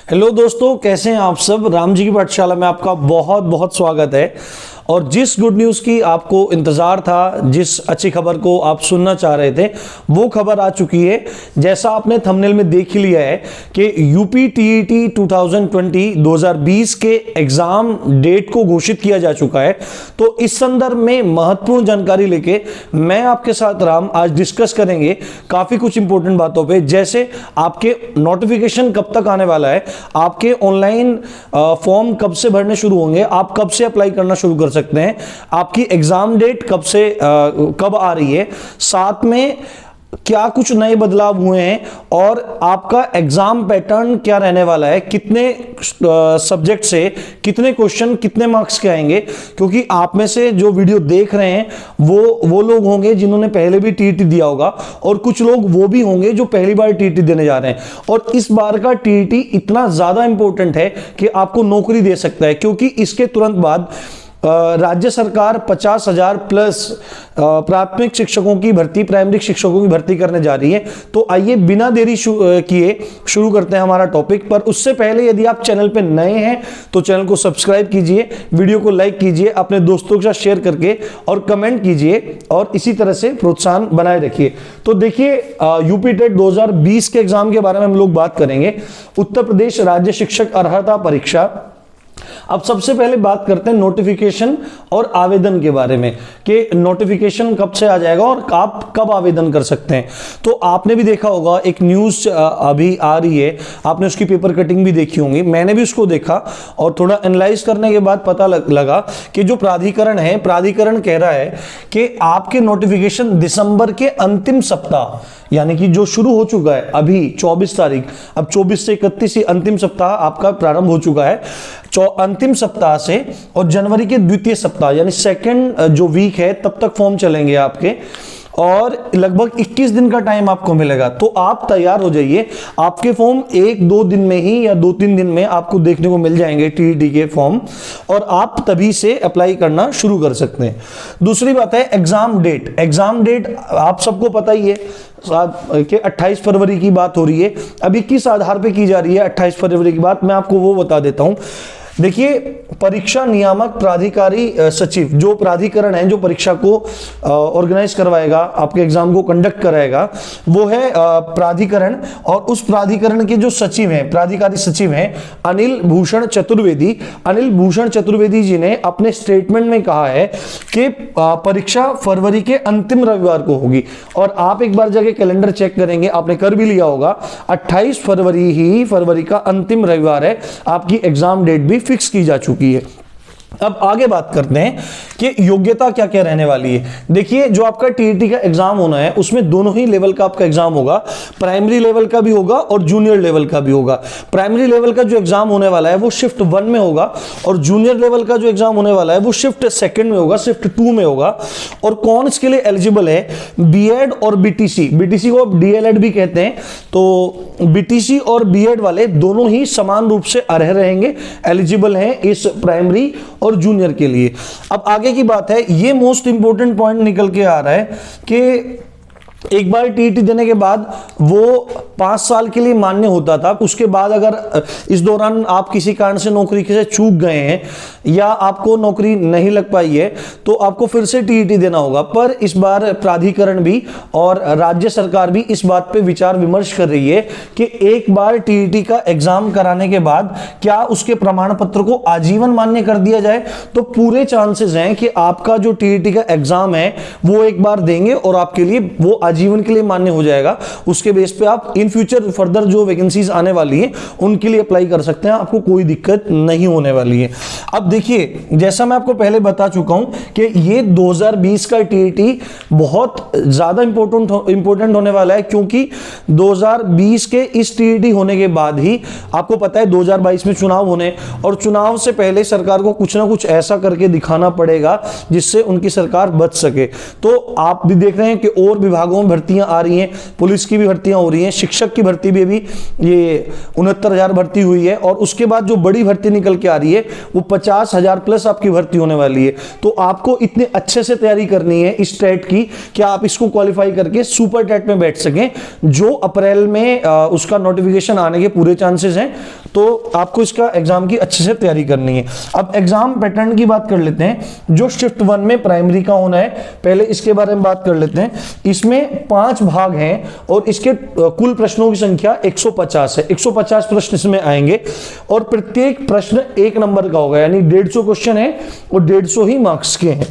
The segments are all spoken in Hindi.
हेलो दोस्तों, कैसे हैं आप सब। राम जी की पाठशाला में आपका बहुत बहुत स्वागत है। और जिस गुड न्यूज़ की आपको इंतज़ार था, जिस अच्छी खबर को आप सुनना चाह रहे थे, वो खबर आ चुकी है। जैसा आपने थंबनेल में देख ही लिया है कि यूपी टीईटी 2020 के एग्ज़ाम डेट को घोषित किया जा चुका है। तो इस संदर्भ में महत्वपूर्ण जानकारी लेके मैं आपके साथ राम आज डिस्कस करेंगे काफ़ी कुछ इंपॉर्टेंट बातों पे, जैसे आपके नोटिफिकेशन कब तक आने वाला है, आपके ऑनलाइन फॉर्म कब से भरने शुरू होंगे, आप कब से अप्लाई करना शुरू कर सकते हैं, आपकी एग्जाम डेट कब आ रही है, साथ में क्या कुछ नए बदलाव हुए हैं और आपका एग्जाम पैटर्न क्या रहने वाला है, कितने सब्जेक्ट से कितने क्वेश्चन कितने मार्क्स के आएंगे। क्योंकि आप में से जो वीडियो देख रहे हैं वो लोग होंगे जिन्होंने पहले भी टीईटी दिया होगा, और कुछ लोग वो भी होंगे जो पहली बार टीईटी देने जा रहे हैं। और इस बार का टीईटी इतना ज्यादा इंपॉर्टेंट है कि आपको नौकरी दे सकता है, क्योंकि इसके तुरंत बाद राज्य सरकार 50,000 प्लस प्राथमिक शिक्षकों की भर्ती, प्राइमरी शिक्षकों की भर्ती करने जा रही है। तो आइए बिना देरी किए शुरू करते हैं हमारा टॉपिक। पर उससे पहले यदि आप चैनल पे नए हैं तो चैनल को सब्सक्राइब कीजिए, वीडियो को लाइक कीजिए, अपने दोस्तों के साथ शेयर करके और कमेंट कीजिए, और इसी तरह से प्रोत्साहन बनाए रखिए। तो देखिए, यूपी टेट 2020 के एग्जाम के बारे में हम लोग बात करेंगे। उत्तर प्रदेश राज्य शिक्षक अर्हता परीक्षा। अब सबसे पहले बात करते हैं नोटिफिकेशन और आवेदन के बारे में कि नोटिफिकेशन कब से आ जाएगा और आप कब आवेदन कर सकते हैं। तो आपने भी देखा होगा, एक न्यूज़ अभी आ रही है, आपने उसकी पेपर कटिंग भी देखी होंगी, मैंने भी उसको देखा और थोड़ा एनालाइज करने के बाद पता लगा कि जो प्राधिकरण है, प्राधिकरण कह रहा है कि आपके नोटिफिकेशन दिसंबर के अंतिम सप्ताह, यानी कि जो शुरू हो चुका है अभी 24 तारीख, अब 24 से 31 ही अंतिम सप्ताह आपका प्रारंभ हो चुका है, अंतिम सप्ताह से, और जनवरी के द्वितीय सप्ताह यानी सेकंड जो वीक है तब तक फॉर्म चलेंगे आपके, और लगभग 21 दिन का टाइम आपको मिलेगा। तो आप तैयार हो जाइए, आपके फॉर्म 1-2 दिन में ही या 2-3 दिन में आपको देखने को मिल जाएंगे टीईटी के फॉर्म, और आप तभी से अप्लाई करना शुरू कर सकते हैं। दूसरी बात है एग्जाम डेट। एग्जाम डेट आप सबको पता ही है कि 28 फरवरी की बात हो रही है। अभी किस आधार पे की जा रही है 28 फरवरी की बात, मैं आपको वो बता देता हूं। देखिए, परीक्षा नियामक प्राधिकारी सचिव, जो प्राधिकरण है जो परीक्षा को ऑर्गेनाइज करवाएगा, आपके एग्जाम को कंडक्ट कराएगा, वो है प्राधिकरण। और उस प्राधिकरण के जो सचिव हैं, प्राधिकारी सचिव हैं अनिल भूषण चतुर्वेदी। अनिल भूषण चतुर्वेदी जी ने अपने स्टेटमेंट में कहा है कि परीक्षा फरवरी के अंतिम रविवार को होगी। और आप एक बार जाके कैलेंडर चेक करेंगे, आपने कर भी लिया होगा, 28 फरवरी ही फरवरी का अंतिम रविवार है, आपकी एग्जाम डेट भी फिक्स की जा चुकी है। अब आगे बात करते हैं कि योग्यता क्या क्या रहने वाली है। देखिए, जो आपका टीईटी का एग्जाम होना है उसमें दोनों ही लेवल का आपका एग्जाम होगा, प्राइमरी लेवल का भी होगा और जूनियर लेवल का भी होगा। प्राइमरी लेवल का जो एग्जाम होने वाला है वो शिफ्ट 1 में होगा, और जूनियर लेवल का जो एग्जाम होने वाला है वो शिफ्ट 2 में होगा, शिफ्ट 2 में होगा। और कौन इसके लिए एलिजिबल है? बीएड और बीटीसी, बीटीसी को डीएलएड भी कहते हैं। तो बीटीसी और बीएड वाले दोनों ही समान रूप से अर्ह रहेंगे, एलिजिबल हैं इस प्राइमरी और जूनियर के लिए। अब आगे की बात है, ये मोस्ट इंपोर्टेंट पॉइंट निकल के आ रहा है कि एक बार टीईटी देने के बाद वो 5 साल के लिए मान्य होता था। उसके बाद अगर इस दौरान आप किसी कारण से नौकरी से चूक गए हैं या आपको नौकरी नहीं लग पाई है तो आपको फिर से टीईटी देना होगा। पर इस बार प्राधिकरण भी और राज्य सरकार भी इस बात पे विचार विमर्श कर रही है कि एक बार टीईटी का एग्जाम कराने के बाद क्या उसके प्रमाण पत्र को आजीवन मान्य कर दिया जाए। तो पूरे चांसेस हैं कि आपका जो टीईटी का एग्जाम है वो एक बार देंगे और आपके लिए वो आजीवन के लिए मान्य हो जाएगा। उसके बेस पे आप इन फ्यूचर फर्दर जो वैकेंसीज आने वाली हैं उनके लिए अप्लाई कर सकते हैं, आपको कोई दिक्कत नहीं होने वाली है। अब देखिए, जैसा मैं आपको पहले बता चुका हूं कि ये 2020 का टीईटी बहुत ज्यादा इंपॉर्टेंट होने वाला है, क्योंकि 2020 के इस टीईटी होने के बाद ही आपको पता है 2022 में चुनाव होने, और चुनाव से पहले सरकार को कुछ ना कुछ ऐसा करके दिखाना पड़ेगा जिससे उनकी सरकार बच सके। तो आप भी देख रहे हैं कि और विभागों में भर्तियां आ रही हैं, पुलिस की भी भर्तियां हो रही हैं, शिक्षक की भर्ती भी अभी ये 69,000 भर्ती हुई है, और उसके बाद जो बड़ी भर्ती निकल के आ रही है वो 50,000 प्लस आपकी भर्ती होने वाली है। तो आपको इतने अच्छे से तैयारी करनी है इस टेट की कि आप इसको क्वालिफाई करके सुपर टेट में बैठ सकें, जो अप्रैल में उसका नोटिफिकेशन आने के पूरे चांसेस हैं। तो आपको इसका एग्जाम की अच्छे से तैयारी करनी है। अब एग्जाम पैटर्न की बात कर लेते हैं। जो शिफ्ट 1 में प्राइमरी का होना है, पहले इसके बारे में बात कर लेते हैं। इसमें 5 भाग हैं और इसके कुल प्रश्नों की संख्या 150 है। 150 प्रश्न इसमें आएंगे और प्रत्येक प्रश्न 1 नंबर का होगा, यानी 150 क्वेश्चन है और 150 ही मार्क्स के हैं।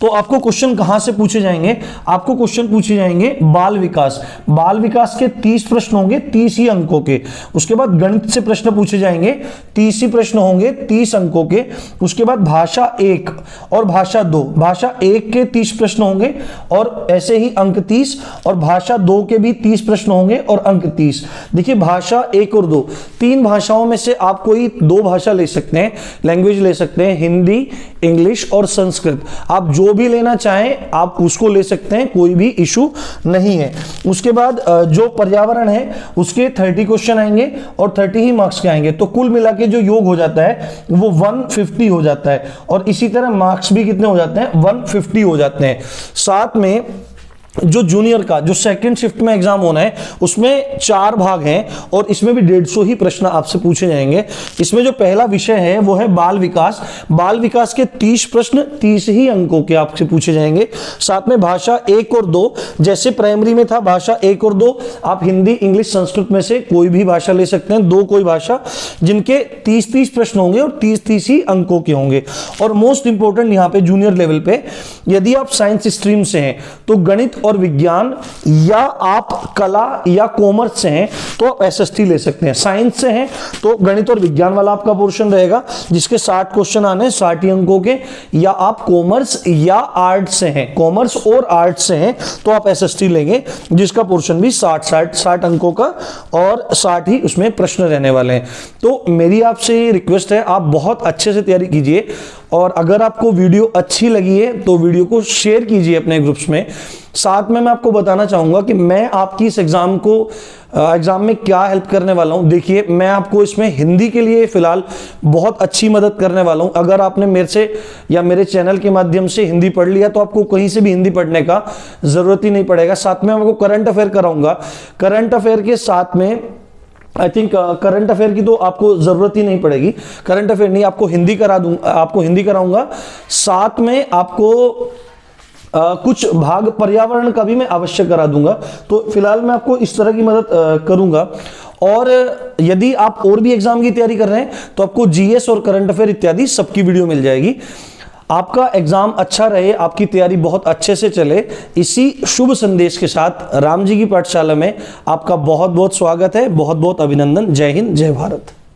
तो आपको क्वेश्चन कहां से पूछे जाएंगे? आपको क्वेश्चन पूछे जाएंगे बाल विकास। बाल विकास के 30 प्रश्न होंगे 30 ही अंकों के। उसके बाद गणित से प्रश्न पूछे जाएंगे, 30 ही प्रश्न होंगे 30 अंकों के। उसके बाद भाषा 1 और भाषा 2, भाषा 1 के 30 प्रश्न होंगे और ऐसे ही अंक 30, और भाषा 2 के भी 30 प्रश्न होंगे और अंक 30। देखिए भाषा 1 और 2, 3 भाषाओं में से आप कोई 2 भाषा ले सकते हैं, लैंग्वेज ले सकते हैं, हिंदी, इंग्लिश और संस्कृत। आप जो भी लेना चाहें आप उसको ले सकते हैं, कोई भी इशू नहीं है। उसके बाद जो पर्यावरण है उसके 30 क्वेश्चन आएंगे और 30 ही मार्क्स के आएंगे। तो कुल मिला के जो योग हो जाता है वो 150 हो जाता है, और इसी तरह मार्क्स भी कितने हो जाते हैं? 150 हो जाते हैं। साथ में जो जूनियर का जो सेकंड शिफ्ट में एग्जाम होना है उसमें 4 भाग हैं और इसमें भी 150 ही प्रश्न आपसे पूछे जाएंगे। इसमें जो पहला विषय है वो है बाल विकास। बाल विकास के 30 प्रश्न 30 ही अंकों के आपसे पूछे जाएंगे। साथ में भाषा 1 और 2, जैसे प्राइमरी में था भाषा 1 और 2, आप हिंदी, इंग्लिश, संस्कृत में से कोई भी भाषा ले सकते हैं, 2 कोई भाषा, जिनके 30-30 प्रश्न होंगे और 30-30 ही अंकों के होंगे। और मोस्ट इंपोर्टेंट यहाँ पे जूनियर लेवल पे, यदि आप साइंस स्ट्रीम से हैं तो गणित और विज्ञान, या आप कला या कॉमर्स से हैं तो आप एसएसटी ले सकते हैं। साइंस से हैं तो गणित और विज्ञान वाला आपका पोर्शन रहेगा जिसके 60 क्वेश्चन आने हैं 60 ही अंकों के, या आप कॉमर्स या आर्ट्स से हैं, कॉमर्स और आर्ट्स से हैं तो आप एसएसटी लेंगे जिसका पोर्शन भी 60 अंकों का और 60 ही उसमें प्रश्न रहने वाले हैं। तो मेरी आपसे रिक्वेस्ट है आप बहुत अच्छे से तैयारी कीजिए, और अगर आपको वीडियो अच्छी लगी है तो वीडियो को शेयर कीजिए अपने ग्रुप्स में। साथ में मैं आपको बताना चाहूंगा कि मैं आपकी इस एग्जाम में क्या हेल्प करने वाला हूं। देखिए मैं आपको इसमें हिंदी के लिए फिलहाल बहुत अच्छी मदद करने वाला हूं। अगर आपने मेरे से या मेरे चैनल के माध्यम से हिंदी पढ़ लिया तो आपको कहीं से भी हिंदी पढ़ने का जरूरत ही नहीं पड़ेगा। साथ में मैं आपको करंट अफेयर कराऊंगा। करंट अफेयर के साथ में आई थिंक करंट अफेयर की तो आपको जरूरत ही नहीं पड़ेगी, करंट अफेयर नहीं, आपको हिंदी कराऊंगा। साथ में आपको कुछ भाग पर्यावरण का भी मैं अवश्य करा दूंगा। तो फिलहाल मैं आपको इस तरह की मदद करूंगा। और यदि आप और भी एग्जाम की तैयारी कर रहे हैं तो आपको जीएस और करंट अफेयर इत्यादि सबकी वीडियो मिल जाएगी। आपका एग्जाम अच्छा रहे, आपकी तैयारी बहुत अच्छे से चले, इसी शुभ संदेश के साथ राम जी की पाठशाला में आपका बहुत बहुत स्वागत है। बहुत बहुत अभिनंदन। जय हिंद, जय भारत।